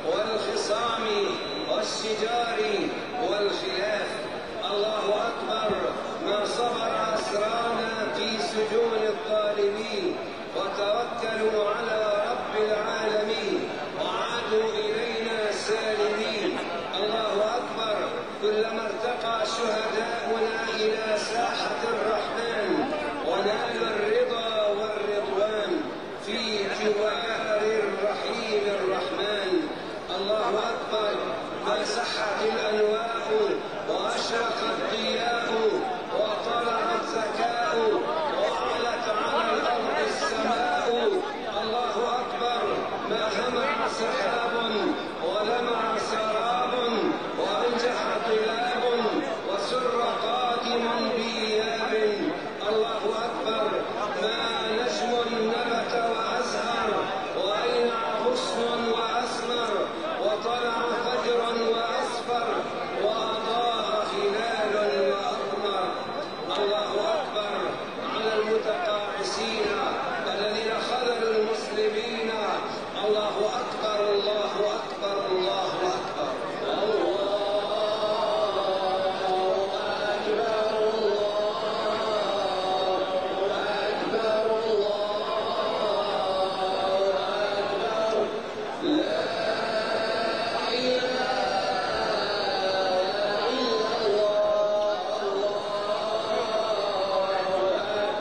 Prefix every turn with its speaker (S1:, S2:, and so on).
S1: والخصام والشجار والخلاف. الله أكبر ما صبر أسرانا في سجون الظالمين وتوكلوا على رب العالمين وعادوا إلينا سالمين. الله أكبر كلما ارتقى شهداؤنا إلى ساحة الرحمن ونالوا الرضا والرضوان في جوار الرحيم الرحمن. الله أكبر ما سحت الأنواء وأشرق الضياء وطلع الزكاء وعلت على الأرض السماء. الله أكبر ما همع سحاب ولمع سراب وأنجح طلاب وسر قادم بإياب. الله أكبر ما نجم نبت وأزهر وأينع غصن وأسمر وطلع فجر وأصفر وأضاء هلال وأقمر. الله أكبر على المتقاعسين الذين خذلوا المسلمين. الله